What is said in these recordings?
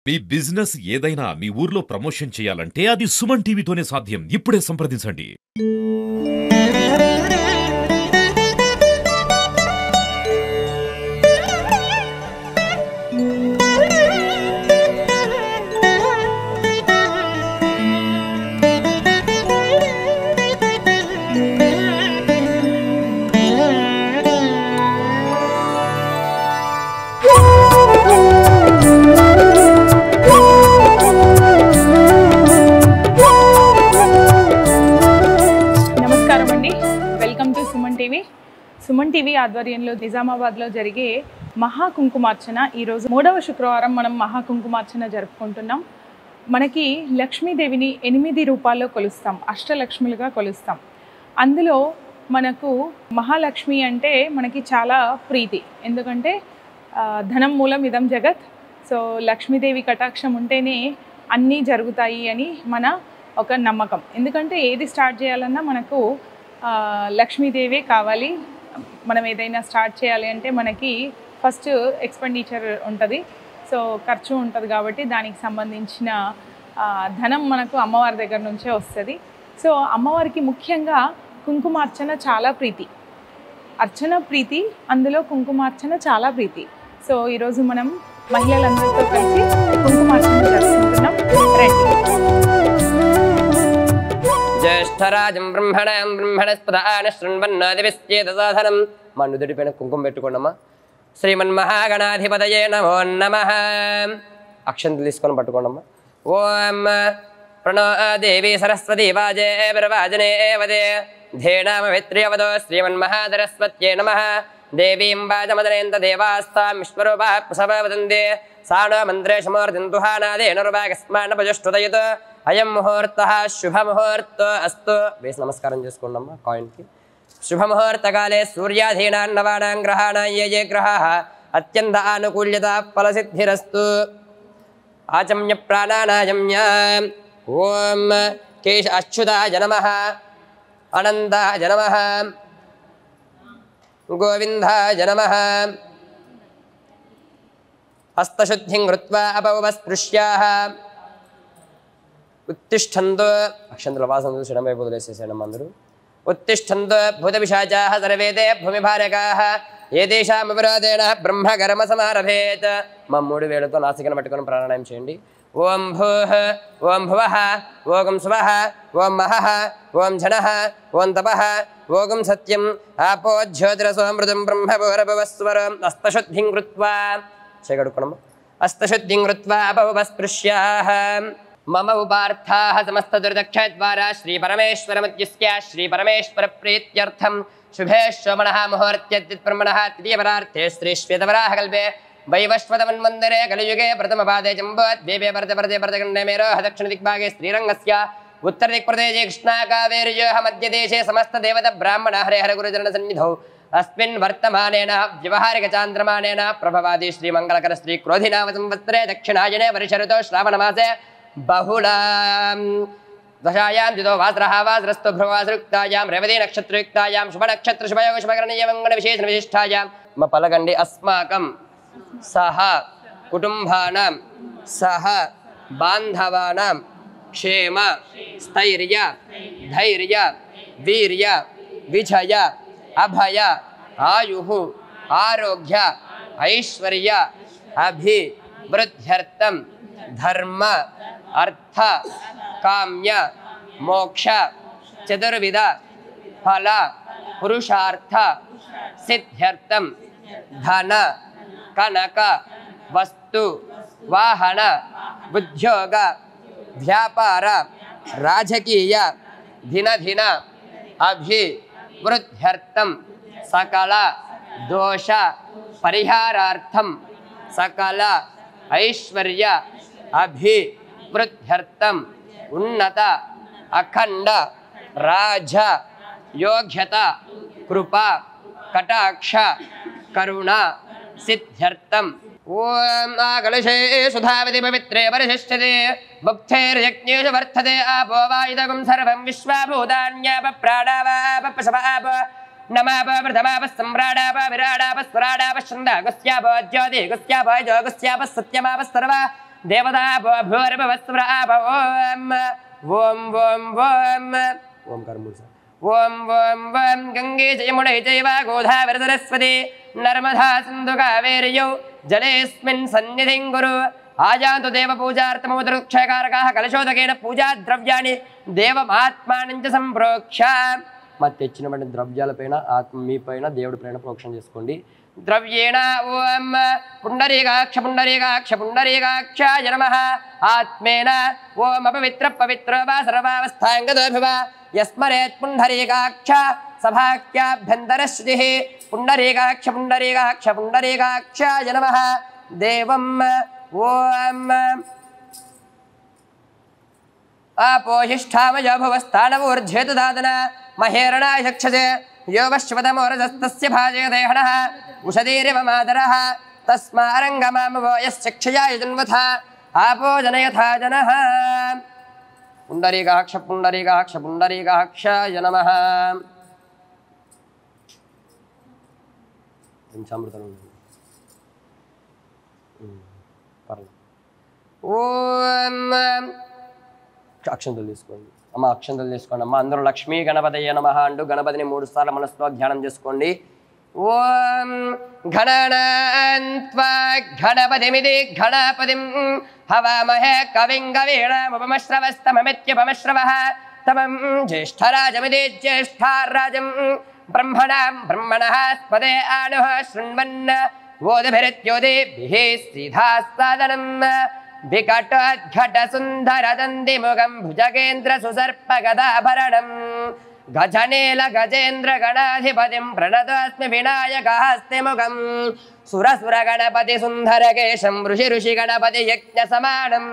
మీ business ఏదైనా మీ ఊర్లో promotion చేయాలంటే అది సుమన్ టీవీతోనే సాధ్యం. ఇప్పుడే సంప్రదించండి. సుమన్ టీవీ ఆధ్వర్యంలో నిజామాబాద్లో జరిగే మహాకుంకుమార్చన ఈరోజు 3వ శుక్రవారం మనం మహాకుంకుమార్చన జరుపుకుంటున్నాం. మనకి లక్ష్మీదేవిని 8 రూపాల్లో కొలుస్తాం, అష్టలక్ష్ములుగా కొలుస్తాం. అందులో మనకు మహాలక్ష్మి అంటే మనకి చాలా ప్రీతి. ఎందుకంటే ధనం మూలం ఇదం జగత్. సో లక్ష్మీదేవి కటాక్షం ఉంటేనే అన్నీ జరుగుతాయి అని మన ఒక నమ్మకం. ఎందుకంటే ఏది స్టార్ట్ చేయాలన్నా మనకు లక్ష్మీదేవే కావాలి. మనం ఏదైనా స్టార్ట్ చేయాలి అంటే మనకి ఫస్ట్ ఎక్స్పెండిచర్ ఉంటుంది, సో ఖర్చు ఉంటుంది. కాబట్టి దానికి సంబంధించిన ధనం మనకు అమ్మవారి దగ్గర నుంచే వస్తుంది. సో అమ్మవారికి ముఖ్యంగా కుంకుమార్చన చాలా ప్రీతి, అర్చన ప్రీతి, అందులో కుంకుమార్చన చాలా ప్రీతి. సో ఈరోజు మనం మహిళలందరితో కలిసి కుంకుమార్చన జరుపుకుంటున్నాం. రండి. జ్యేష్ఠరాజం బ్రహ్మణాం బ్రహ్మణస్పదాన శృణ్వన్నాదివిశ్చేతసాధనం. మా నుదుటిపైన కుంకుమ పెట్టుకోండమ్మా. శ్రీమన్మహాగణాధిపతయే నమో నమః. అక్షంతలు తీసుకొని పట్టుకోండమ్మా. ఓం ప్రణో దేవి సరస్వతి వాజే ప్రవాజనే వదే ధేనామవిత్ర్యవదో శ్రీమన్మహాసరస్వత్యై నమః. దేవీం వాజమదనేంత దేవాస్తాం విశ్వరూపా ప్రసవవదందే సానో మంత్రేషమూర్తింతుహానాదేన రుపాకస్మాన్నపజుష్టుదయత్ అయం ముహూర్తః శుభముహూర్తో అస్తు. వేసి నమస్కారం చేసుకోండమ్మా కాయిన్కి. శుభముహూర్తకాలే సూర్యాధీనాన్ నవానాం గ్రహాణాం ఏ గ్రహాః అత్యంత ఆనుకూల్యత ఫలసిద్ధిరస్తు. ఆచమ్య ప్రాణానాయమ్య. ఓం కేశ అచ్యుతాయ నమః, అనంతాయ నమః, గోవిందాయ నమః. హస్తశుద్ధిం కృత్వా అపౌపస్పృశ్యాః ఉత్తిష్టంతో. అక్షంతల వాసన చూసి ఎడమవైపు వదిలేసేసాడమ్మ అందరూ. ఉత్తిష్టంతో భూతపిశాచాః సర్వేదే భూమిభారకాః ఏతేషాం విరోధేన బ్రహ్మకర్మ సమారభేత్. మా 3 వేలతో నాసికను పట్టుకొని ప్రాణాయామం చేయండి. ఓం భూః, ఓం భువః, ఓం స్వః, ఓం మహః, ఓం జనః, ఓం తపః, ఓం సత్యం ఆపో జ్యోతిరసోమృతం బ్రహ్మభూరభువస్వరం. హస్తశుద్ధిం కృత్వా చేయగడుకోనమ్మ. హస్తశుద్ధిం కృత్వా అపౌపస్పృశ్యాః. మమ ఉపార్థాః సమస్తదుర్దక్షద్వారా శ్రీపరమేశ్వరమధ్యస్య శ్రీపరమేశ్వరప్రీత్యర్థం శుభే శోభనః ముహూర్త్యద్బ్రహ్మణः తృతీయపరార్థే శ్రీశ్వేతవరాహకల్పే వైవస్వతమన్వందరే కలియుగే ప్రథమపాదే జంబోద్వీపే భరతవర్దే భరతఖण्डे मेरोः दक्षिणदिग्भागे श्रीरङ्गस्य उत्तरदिक्प्रदेशे कृष्णाकावेर्योः मध्यदेशे समस्तदेवतब्राह्मणः हरिहरगुरुचरणसन्निधौ अस्मिन् वर्तमानेन व्यवहारिकचान्द्रमानेन प्रभवादि श्रीमङ्गलकर श्रीक्रोधिनामसंवत्सरे दक्षिणायने वर्षऋतौ श्रावणमासे बहुलां दशायां द्वितो वासरः वासरस्तु भ्रुवासरुक्तायां रेवती नक्षत्रयुक्तायां शुभनक्षत्र शुभयोग शुभकरणीय मंगलविशेष विशिष्टायां म पलगण्डे अस्माकं सह कुटुम्बानां सह बान्धवानां क्षेम स्थैर्य धैर्य वीर्य विजय अभय आयुः आरोग्य ऐश्वर्य अभिवृद्ध्यर्थं धर्म अर्थ काम्य मोक्ष चतुर्विध फल पुरुषार्थ सिद्ध्यर्थं धन कनक वस्तु वाहन उद्योग व्यापार राजकीय दिन दिन अभिवृद्ध्यर्थं सकल दोष परिहारार्थं सकल ऐश्वर्य अभिवृद्ध्यर्थं उन्नत अखंड राज योग्यता कृपा कटाक्ष करुणा सिद्ध्यर्थं ओम आकलशे सुधावति पवित्रे परिशिष्यते भुक्तेर्यज्ञेषु वर्धते आपो वा इदगुं सर्वं विश्वाभूतान्याप प्राणावाप पशवाप नमाप प्रथमाप सम्राडाप विराडाप स्वराडाप छन्दागस्याप ज्योतिगस्याप जोगस्याप सत्यमाप सर्वा దేవతా భూర్భవస్వరాభ ఓం ఓం ఓం ఓం ఓంకారం మూడు సార్లు ఓం ఓం ఓం గంగే జయమునే చైవ గోదావరి సరస్వతి నర్మదా సింధు కావేర్యౌ జలేస్మిన్ సన్నిధిం కురు ఆజాంతు దేవ పూజార్థమోదరుక్షకారకాః కలశోదకేన పూజా ద్రవ్యాన్ని దేవమాత్మానం చ సంప్రోక్ష మరి తెచ్చినటువంటి ద్రవ్యాలపైన ఆత్మ మీ పైన దేవుడి పైన ప్రోక్షణ చేసుకోండి. ద్రవ్యేణ ఓం పుండరీకాక్ష పుండరీకాక్ష పుండరీకాక్షాయ నమః ఆత్మేన ఓం అపవిత్ర పవిత్రో వా సర్వావస్థాంగతోభివ యస్మరేత్ పుండరీకాక్ష సభాఖ్యాభ్యంతరశ్రుతిః పుండరీకాక్ష పుండరీకాక్ష పుండరీకాక్షాయ నమః దేవం ఓం ఆపోహిష్ఠామయో భువస్థానవూర్ధ్యేతు దాదన మహేరణాయ చక్షసే యోగశ్వతమోరజస్తస్య భాజయదేహణః ఉషదీరివ మాతరః తస్మారంగమామవో యశ్చక్షయాయ జన్వథ ఆపో జనయథా జనః పుండరీకాక్ష పుండరీకాక్ష పుండరీకాక్షాయ నమః. పంచామృతం ఓం అక్షంతలు తీసుకోండి అమ్మ, అక్షంతలు తీసుకోండి అమ్మ. అందరూ లక్ష్మీ గణపతయ నమః అంటూ గణపతిని 3 సార్లు మనసులో ధ్యానం చేసుకోండి. ఓం గణనాన్త్వా గణపతిమితి గణపతిం హవామహే కవిం కవీనాముపమశ్రవస్తమమిత్యుపమశ్రవః తమం జ్యేష్ఠరాజమితి జ్యేష్ఠారాజం బ్రహ్మణः స్పదే ఆనుః శృణ్వన్న ఓదభిరిత్యోదిభిః శ్రీధాస్సాదనం వికటోద్ఘటసుందరదందిముఖం భుజగేంద్ర సుసర్పగదాభరణం గజనేల గజేంద్ర గణాధిపతిం ప్రణతోస్మి వినాయకహస్తిముఖం సురసుర గణపతి సుందరకేశం ఋషి గణపతి యజ్ఞ సమానం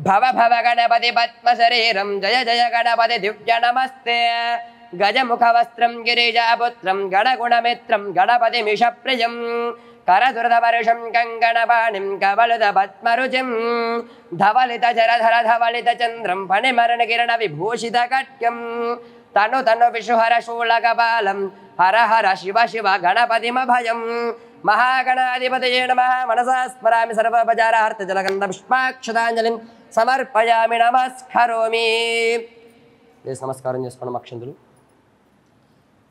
భవ భవ గణపతి పద్మశరీరం జయ జయ గణపతి దివ్య నమస్తే గజముఖ వస్త్రం గిరిజాపుత్రం గణగుణమిత్రం గణపతి మిషప్రియం కరదురదపరుషం కంగణపాణిం కవలుద పద్మరుచిం ధవలిత జరధర ధవలిత చంద్రం ఫణిమరణ కిరణ విభూషిత కట్యం తను తను విషుహర శూలకపాలం హర హర శివ శివ గణపతిమభయం మహాగణాధిపతయే నమః. మనసా స్మరామి సర్వోపచారార్థ జలగంధ పుష్పాక్షతాంజలిం సమర్పయామి నమస్కరోమి. నమస్కారం చేసుకోండి అక్షంతులు.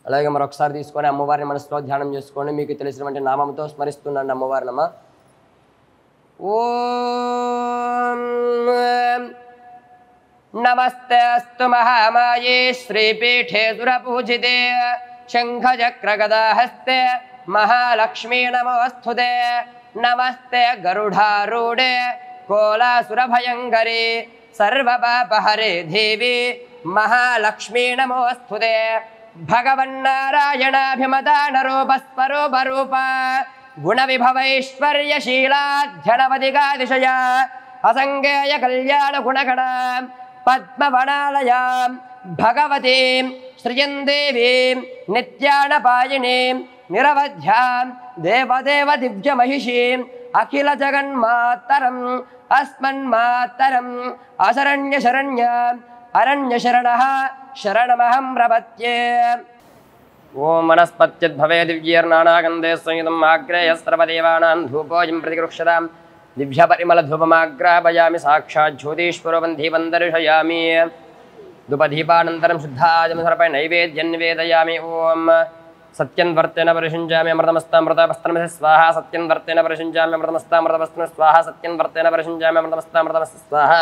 అలాగే మరొకసారి తీసుకొని అమ్మవారిని మనసులో ధ్యానం చేసుకోండి. మీకు తెలిసినటువంటి నామంతో స్మరిస్తున్నాను అమ్మవారినమ్మ. ఓం నమస్తే అస్తు మహామాయే శ్రీపీఠే సురపూజితే శంఖచక్రగదాహస్తే మహాలక్ష్మీ నమోస్తుతే నమస్తే గరుడారూఢే కోలాసురభయంకరే సర్వపాపహరే దేవి మహాలక్ష్మీ నమోస్తుతే భగవన్నారాయణాభిమతానరూపస్వరూపరూప గుణవిభవైశ్వర్యశీలాధ్యనవధికాదిశయ అసంగేయ కళ్యాణ గుణగణ పద్మవనాలయ భగవతి శ్రియం దేవి నిత్యానపాయిని నిరవధ్యా దేవదేవ దివ్య మహిషి అఖిల జగన్మాతరం అస్మన్మాతరం అశరణ్య శరణ్య అరణ్య శరణః శరణమహం ప్రపత్యే. ఓం వనస్పత్యద్భవే దివ్యేర్నానాగంధే సంయుతం ఆగ్రేయస్రవదేవానాం ధూపోయం ప్రతిగృక్షతాం దివ్యపరిమళధూపమాగ్రాపయామి సాక్షాత్ జ్యోతిష్పురవం దీపం దర్శయామి ధూపదీపానంతరం శుద్ధాజమసర్పై నైవేద్యం నివేదయామి. ఓం సత్యం వర్తేన పరిశుంచామి అమృతమస్తామృతవస్త్రమసి స్వాహా సత్యం వర్తేన పరిశుంచామి అమృతమస్తామృతవస్త్రం స్వాహా సత్యం వర్తేన పరిశుంచామి అమృతమస్తామృతవస్త్రం స్వాహా.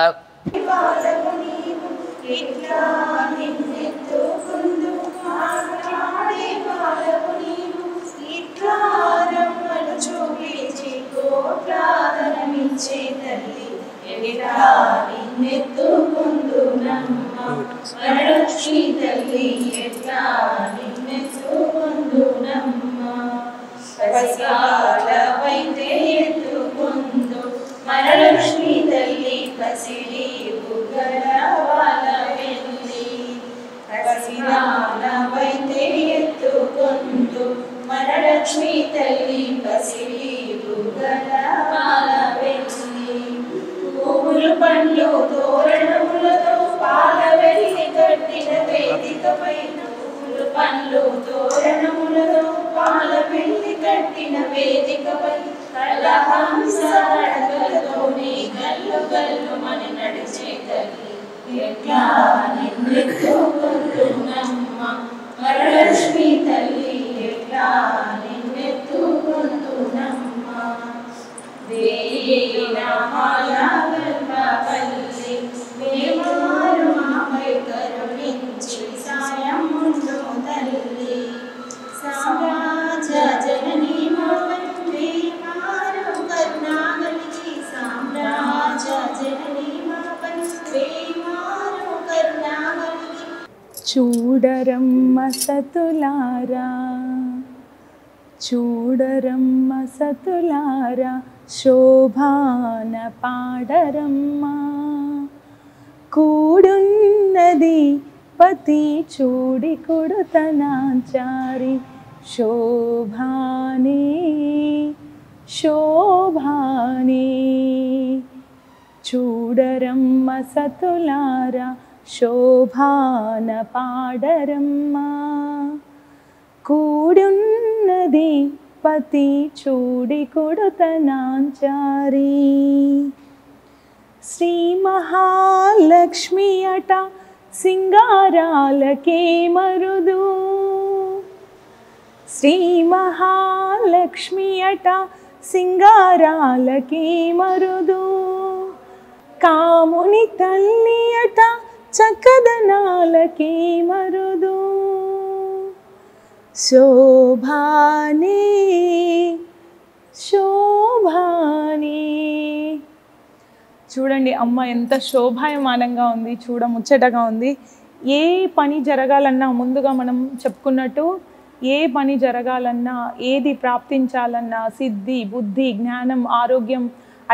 మరలక్ష్మీ తల్లి పసిడి బుగ్గలవాల వెళ్ళి పసినాలవైతే ఎత్తుకొందు మరలక్ష్మీ తల్లి పసిడి బుగ్గలవాల వెళ్ళి పువ్వులు పండ్లు తోరణములతో పాల వెళ్ళి కట్టిన వేదిక పైన పువ్వులు పండ్లు తోరణములతో పాల వెళ్ళి కట్టిన వేదికపై కలహంస నడకలతోనే గల్లు గల్లు మని నడిచే తల్లి ఎట్లా నిన్నెత్తుకుంటున్నమ్మ వరలక్ష్మి తల్లి ఎట్లా నిన్నెత్తుకుంటున్నమ్మ దేవి నామాల గల్పల్లి వేమారు మాపై కరుణించి సాయం ఉండు తల్లి సామ్రాజ జననీ మాపై వేమారు కరుణాగలిగి సామ్రాజ జననీ మాపై వేమారు కరుణాగలిగి చూడరమ్మ సతులారా చూడరమ్మ సతులారా శోభాన పాడరమ్మ కూడున్నది పతి చూడి కొడుతనాచారి శోభానే శోభానే చూడరమ్మ సతులారా శోభాన పాడరమ్మ కూడున్నది పతి చూడి కొడుతనాచారి శ్రీ మహాలక్ష్మి అట సింగారాలకే మరుదు శ్రీ మహాలక్ష్మి అట సింగారాలకే మరుదు కాముని తల్లి అట చక్కదనాలకే మరుదు శోభానే శోభానే చూడండి అమ్మ ఎంత శోభాయమానంగా ఉంది, చూడముచ్చటగా ఉంది. ఏ పని జరగాలన్నా ముందుగా మనం చెప్పుకున్నట్టు ఏ పని జరగాలన్నా ఏది ప్రాప్తించాలన్నా సిద్ధి బుద్ధి జ్ఞానం ఆరోగ్యం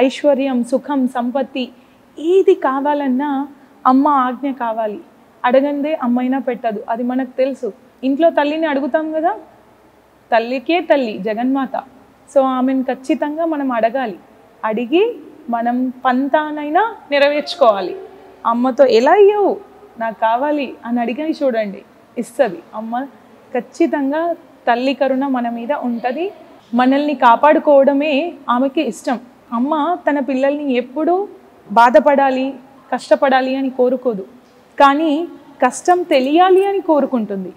ఐశ్వర్యం సుఖం సంపత్తి ఏది కావాలన్నా అమ్మ ఆజ్ఞ కావాలి. అడగందే అమ్మైనా పెట్టదు, అది మనకు తెలుసు. ఇంట్లో తల్లిని అడుగుతాం కదా, తల్లికే తల్లి జగన్మాత. సో ఆమెను ఖచ్చితంగా మనం అడగాలి, అడిగి మనం పంతానైనా నెరవేర్చుకోవాలి. అమ్మతో ఎలా అయ్యావు నాకు కావాలి అని అడిగి చూడండి, ఇస్తుంది అమ్మ. ఖచ్చితంగా తల్లి కరుణ మన మీద ఉంటుంది. మనల్ని కాపాడుకోవడమే ఆమెకి ఇష్టం. అమ్మ తన పిల్లల్ని ఎప్పుడూ బాధపడాలి కష్టపడాలి అని కోరుకోదు, కానీ కష్టం తెలియాలి అని కోరుకుంటుంది.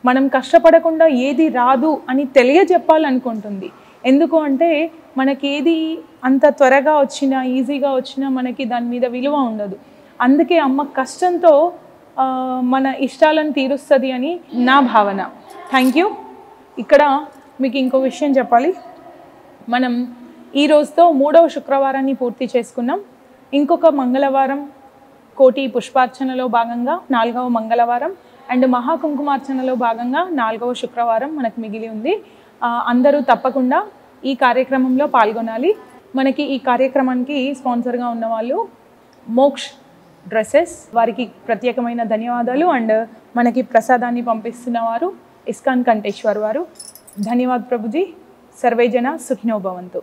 మనం కష్టపడకుండా ఏది రాదు అని తెలియజెప్పాలనుకుంటుంది. ఎందుకు అంటే మనకేది అంత త్వరగా వచ్చినా ఈజీగా వచ్చినా మనకి దాని మీద విలువ ఉండదు. అందుకే అమ్మ కష్టంతో మన ఇష్టాలను తీరుస్తుంది అని నా భావన. Thank you. ఇక్కడ మీకు ఇంకో విషయం చెప్పాలి. మనం ఈ రోజుతో 3వ శుక్రవారాన్ని పూర్తి చేసుకున్నాం. ఇంకొక మంగళవారం కోటి పుష్పార్చనలో భాగంగా 4వ మంగళవారం అండ్ మహాకుంకుమార్చనలో భాగంగా 4వ శుక్రవారం మనకు మిగిలి ఉంది. అందరూ తప్పకుండా ఈ కార్యక్రమంలో పాల్గొనాలి. మనకి ఈ కార్యక్రమానికి స్పాన్సర్గా ఉన్న వాళ్ళు మోక్ష్ డ్రెస్సెస్, వారికి ప్రత్యేకమైన ధన్యవాదాలు. అండ్ మనకి ప్రసాదాన్ని పంపిస్తున్న వారు ఇస్కాన్ కంటేశ్వర్ వారు. ధన్యవాద్ ప్రభుజీ. సర్వేజన సుఖినో భవంతు.